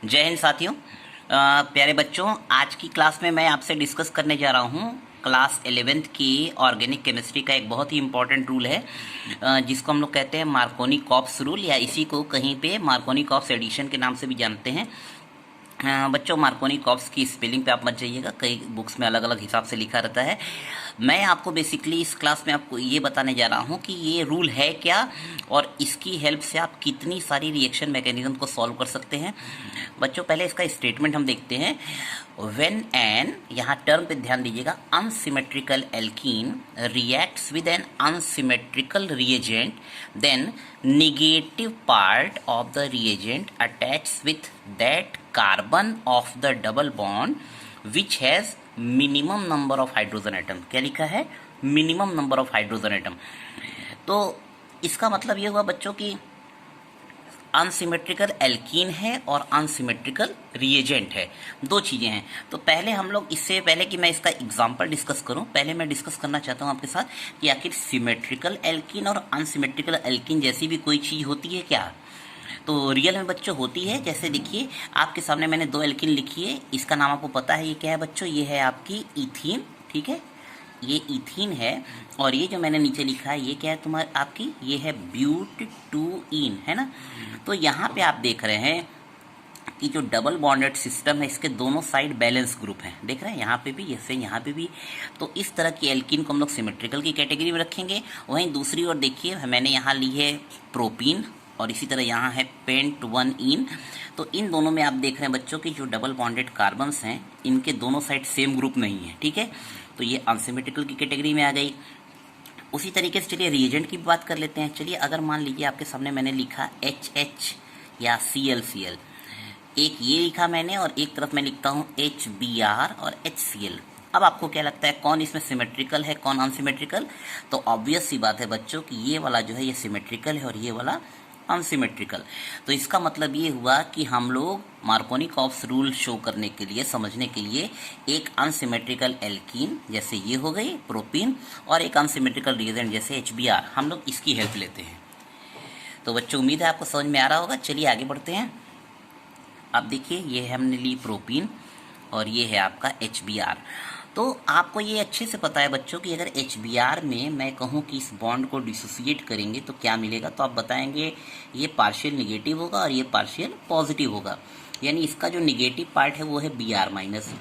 जय हिंद साथियों। प्यारे बच्चों, आज की क्लास में मैं आपसे डिस्कस करने जा रहा हूँ क्लास 11th की ऑर्गेनिक केमिस्ट्री का एक बहुत ही इंपॉर्टेंट रूल है, जिसको हम लोग कहते हैं मार्कोनी-कॉप्स रूल, या इसी को कहीं पे मार्कोनी-कॉप्स एडिशन के नाम से भी जानते हैं। बच्चों, मार्कोनी-कॉप्स की स्पेलिंग पे आप मत जाइएगा, कई बुक्स में अलग अलग हिसाब से लिखा रहता है। मैं आपको बेसिकली इस क्लास में आपको ये बताने जा रहा हूँ कि ये रूल है क्या और इसकी हेल्प से आप कितनी सारी रिएक्शन मैकेनिज्म को सॉल्व कर सकते हैं। बच्चों, पहले इसका स्टेटमेंट हम देखते हैं। व्हेन एन, यहाँ टर्म पे ध्यान दीजिएगा, unsymmetrical alkene reacts with an unsymmetrical reagent, then negative part of the reagent attaches with that carbon of the double bond which has minimum number of hydrogen atom. क्या लिखा है? Minimum number of hydrogen atom. तो इसका मतलब ये हुआ बच्चों की अनसिमेट्रिकल एल्कीन है और अनसिमेट्रिकल रिएजेंट है, दो चीज़ें हैं। तो पहले हम लोग, इससे पहले कि मैं इसका एग्जांपल डिस्कस करूं, पहले मैं डिस्कस करना चाहता हूं आपके साथ कि आखिर सिमेट्रिकल एल्कीन और अनसिमेट्रिकल एल्कीन जैसी भी कोई चीज़ होती है क्या? तो रियल में बच्चों होती है। जैसे देखिए, आपके सामने मैंने दो एल्कीन लिखी है, इसका नाम आपको पता है ये क्या है बच्चों? ये है आपकी इथीन, ठीक है, ये इथीन है। और ये जो मैंने नीचे लिखा है ये क्या है तुम्हारी आपकी? ये है ब्यूट-टू-ईन, है ना। तो यहाँ पे आप देख रहे हैं कि जो डबल बॉन्डेड सिस्टम है, इसके दोनों साइड बैलेंस ग्रुप हैं, देख रहे हैं, यहाँ पे भी जैसे यहाँ पे भी। तो इस तरह की एल्कीन को हम लोग सिमेट्रिकल की कैटेगरी में रखेंगे। वहीं दूसरी ओर देखिए, मैंने यहाँ ली है प्रोपीन और इसी तरह यहाँ है पेंट-1-ईन। तो इन दोनों में आप देख रहे हैं बच्चों की जो डबल बॉन्डेड कार्बन्स हैं, इनके दोनों साइड सेम ग्रुप नहीं है, ठीक है। तो ये अनसिमेट्रिकल की कैटेगरी में आ गई। उसी तरीके से चलिए रिएजेंट की बात कर लेते हैं। चलिए, अगर मान लीजिए आपके सामने मैंने लिखा HH या ClCl, एक ये लिखा मैंने और एक तरफ मैं लिखता हूँ HBr और HCl। अब आपको क्या लगता है कौन इसमें सिमेट्रिकल है, कौन अनसिमेट्रिकल? तो ऑब्वियस सी बात है बच्चों कि ये वाला जो है ये सिमेट्रिकल है और ये वाला अनसिमेट्रिकल। तो इसका मतलब ये हुआ कि हम लोग मार्कोनी-कॉप्स रूल शो करने के लिए, समझने के लिए, एक अनसिमेट्रिकल एल्कीन जैसे ये हो गई प्रोपीन और एक अनसिमेट्रिकल रिएजेंट जैसे HBr, हम लोग इसकी हेल्प लेते हैं। तो बच्चों, उम्मीद है आपको समझ में आ रहा होगा। चलिए आगे बढ़ते हैं। अब देखिए, ये है हमने ली प्रोपीन और ये है आपका HBr। तो आपको ये अच्छे से पता है बच्चों कि अगर HBr में मैं कहूँ कि इस बॉन्ड को डिसोसिएट करेंगे तो क्या मिलेगा, तो आप बताएंगे ये पार्शियल निगेटिव होगा और ये पार्शियल पॉजिटिव होगा। यानी इसका जो निगेटिव पार्ट है वो है Br माइनस।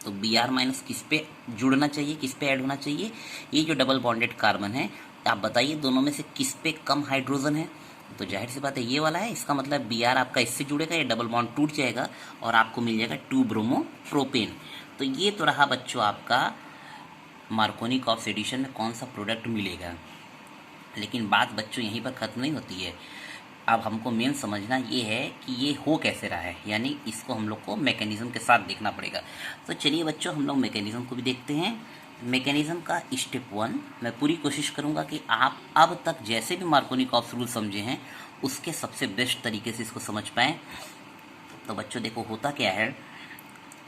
तो Br माइनस किस पे जुड़ना चाहिए, किस पे ऐड होना चाहिए? ये जो डबल बॉन्डेड कार्बन है, आप बताइए दोनों में से किस पे कम हाइड्रोजन है? तो जाहिर सी बात है ये वाला है। इसका मतलब Br आपका इससे जुड़ेगा, ये डबल बॉन्ड टूट जाएगा और आपको मिल जाएगा 2-ब्रोमो-प्रोपेन। तो ये तो रहा बच्चों आपका मार्कोनी-कॉप्स एडिशन में कौन सा प्रोडक्ट मिलेगा। लेकिन बात बच्चों यहीं पर ख़त्म नहीं होती है। अब हमको मेन समझना ये है कि ये हो कैसे रहा है, यानी इसको हम लोग को मैकेनिज्म के साथ देखना पड़ेगा। तो चलिए बच्चों, हम लोग मैकेनिज्म को भी देखते हैं। मैकेनिज्म का स्टेप 1 मैं पूरी कोशिश करूंगा कि आप अब तक जैसे भी मार्कोनी-कॉप्स रूल समझे हैं उसके सबसे बेस्ट तरीके से इसको समझ पाएँ। तो बच्चों देखो, होता क्या है,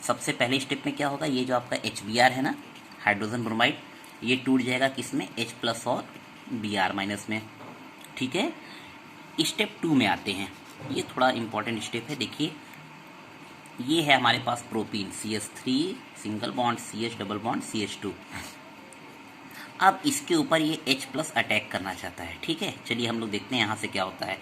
सबसे पहले स्टेप में क्या होगा, ये जो आपका HBr है ना, हाइड्रोजन ब्रोमाइड, ये टूट जाएगा किसमें? H+ और Br माइनस में, ठीक है। स्टेप 2 में आते हैं। ये थोड़ा इंपॉर्टेंट स्टेप है। देखिए, ये है हमारे पास propene CH3 single bond CH double bond CH2। अब इसके ऊपर ये H+ अटैक करना चाहता है, ठीक है। चलिए हम लोग देखते हैं यहाँ से क्या होता है।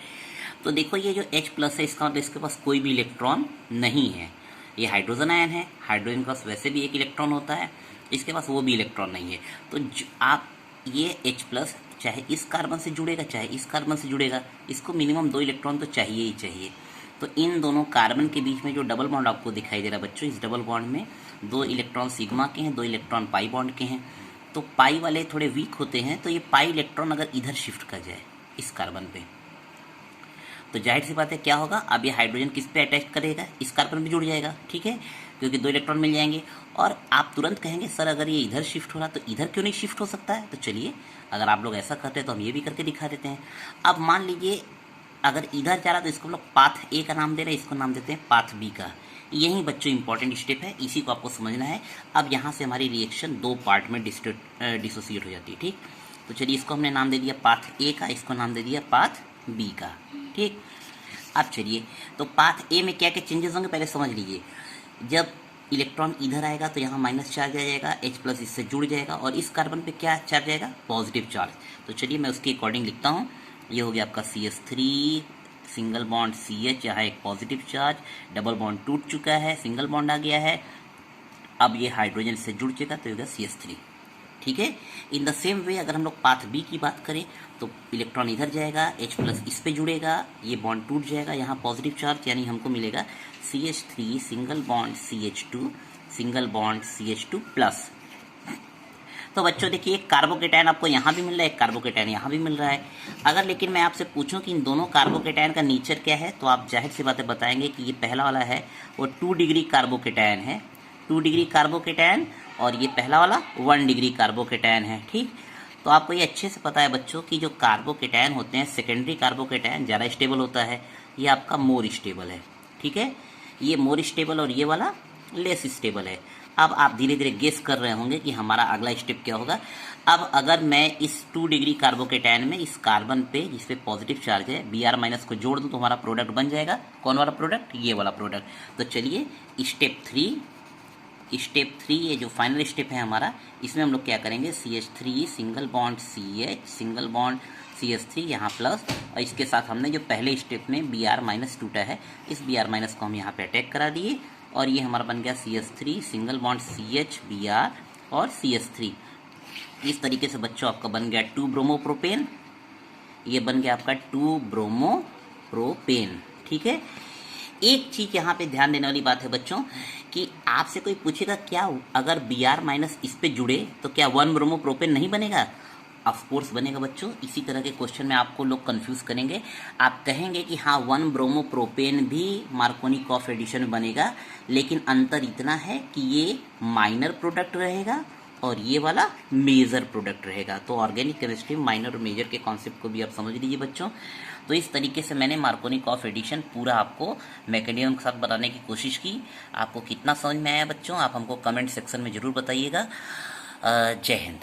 तो देखो, ये जो H+ है, इसका मतलब इसके पास कोई भी इलेक्ट्रॉन नहीं है। ये हाइड्रोजन आयन है, हाइड्रोजन के पास वैसे भी एक इलेक्ट्रॉन होता है, इसके पास वो भी इलेक्ट्रॉन नहीं है। तो आप ये H+ चाहे इस कार्बन से जुड़ेगा चाहे इस कार्बन से जुड़ेगा, इसको मिनिमम 2 इलेक्ट्रॉन तो चाहिए ही चाहिए। तो इन दोनों कार्बन के बीच में जो डबल बॉन्ड आपको दिखाई दे रहा है बच्चों, इस डबल बॉन्ड में 2 इलेक्ट्रॉन सिग्मा के हैं, 2 इलेक्ट्रॉन पाई बॉन्ड के हैं। तो पाई वाले थोड़े वीक होते हैं, तो ये पाई इलेक्ट्रॉन अगर इधर शिफ्ट कर जाए इस कार्बन पे, तो जाहिर सी बात है क्या होगा, अब ये हाइड्रोजन किस पे अटैच करेगा? इस कार्बन पे जुड़ जाएगा, ठीक है, क्योंकि 2 इलेक्ट्रॉन मिल जाएंगे। और आप तुरंत कहेंगे सर अगर ये इधर शिफ्ट हो रहा तो इधर क्यों नहीं शिफ्ट हो सकता है? तो चलिए, अगर आप लोग ऐसा करते हैं तो हम ये भी करके दिखा देते हैं। अब मान लीजिए अगर इधर जा रहा तो इसको हम लोग पाथ A का नाम दे रहे हैं, इसको नाम देते हैं पाथ B का। यही बच्चों इंपॉर्टेंट स्टेप है, इसी को आपको समझना है। अब यहाँ से हमारी रिएक्शन 2 पार्ट में डिसोसिएट हो जाती है, ठीक। तो चलिए, इसको हमने नाम दे दिया पाथ A का, इसको नाम दे दिया पाथ B का, ठीक। अब चलिए, तो पाथ ए में क्या क्या चेंजेस होंगे पहले समझ लीजिए। जब इलेक्ट्रॉन इधर आएगा तो यहाँ माइनस चार्ज आ जाएगा, H+ इससे जुड़ जाएगा और इस कार्बन पे क्या चार्ज आएगा, पॉजिटिव चार्ज। तो चलिए मैं उसके अकॉर्डिंग लिखता हूँ। ये हो गया आपका CH3 सिंगल बॉन्ड CH, यहाँ एक पॉजिटिव चार्ज, डबल बॉन्ड टूट चुका है, सिंगल बॉन्ड आ गया है। अब ये हाइड्रोजन से जुड़ जाएगा तो होगा CH3। ठीक है। इन द सेम वे अगर हम लोग पाथ बी की बात करें तो इलेक्ट्रॉन इधर जाएगा, H+ इस पे जुड़ेगा, ये बॉन्ड टूट जाएगा, यहाँ पॉजिटिव चार्ज, यानी हमको मिलेगा CH3 single bond CH2 single bond CH2+। तो बच्चों देखिए, एक कार्बोकेटायन आपको यहाँ भी मिल रहा है, एक कार्बोकेटायन यहाँ भी मिल रहा है। अगर लेकिन मैं आपसे पूछूं कि इन दोनों कार्बोकेटायन का नेचर क्या है, तो आप जाहिर सी बातें बताएंगे कि ये पहला वाला है वो 2 डिग्री कार्बोकेटायन है, 2 डिग्री कार्बोकेटायन, और ये पहला वाला 1 डिग्री कार्बोकेटायन है। ठीक, तो आपको ये अच्छे से पता है बच्चों कि जो कार्बोकेटायन होते हैं, सेकेंडरी कार्बोकेटायन ज़्यादा स्टेबल होता है, ये आपका मोर स्टेबल है। ठीक है, ये मोर स्टेबल और ये वाला लेस स्टेबल है। अब आप धीरे धीरे गेस कर रहे होंगे कि हमारा अगला स्टेप क्या होगा। अब अगर मैं इस 2 डिग्री कार्बोकेटायन में इस कार्बन पे जिसपे पॉजिटिव चार्ज है Br- को जोड़ दूं तो हमारा प्रोडक्ट बन जाएगा। कौन वाला प्रोडक्ट, ये वाला प्रोडक्ट। तो चलिए स्टेप 3, ये जो फाइनल स्टेप है हमारा, इसमें हम लोग क्या करेंगे, CH3 single bond CH single bond CH3 यहाँ प्लस, और इसके साथ हमने जो पहले स्टेप में Br- टूटा है, इस Br- को हम यहाँ पे अटैक करा दिए, और ये हमारा बन गया CH3 single bond CH Br और CH3। इस तरीके से बच्चों आपका बन गया 2 ब्रोमोप्रोपेन, ये बन गया आपका 2 ब्रोमोप्रोपेन। ठीक है। एक चीज यहाँ पे ध्यान देने वाली बात है बच्चों कि आपसे कोई पूछेगा क्या अगर Br- इस पे जुड़े तो क्या 1 ब्रोमोप्रोपेन नहीं बनेगा, ऑफ कोर्स बनेगा बच्चों। इसी तरह के क्वेश्चन में आपको लोग कंफ्यूज करेंगे, आप कहेंगे कि हाँ 1 ब्रोमोप्रोपेन भी मार्कोनिकॉफ एडिशन में बनेगा, लेकिन अंतर इतना है कि ये माइनर प्रोडक्ट रहेगा और ये वाला मेजर प्रोडक्ट रहेगा। तो ऑर्गेनिक केमिस्ट्री माइनर और मेजर के कॉन्सेप्ट को भी आप समझ लीजिए बच्चों। तो इस तरीके से मैंने मार्कोनिकॉफ एडिशन पूरा आपको मैकेनिज्म के साथ बताने की कोशिश की। आपको कितना समझ में आया बच्चों, आप हमको कमेंट सेक्शन में जरूर बताइएगा। जय हिंद।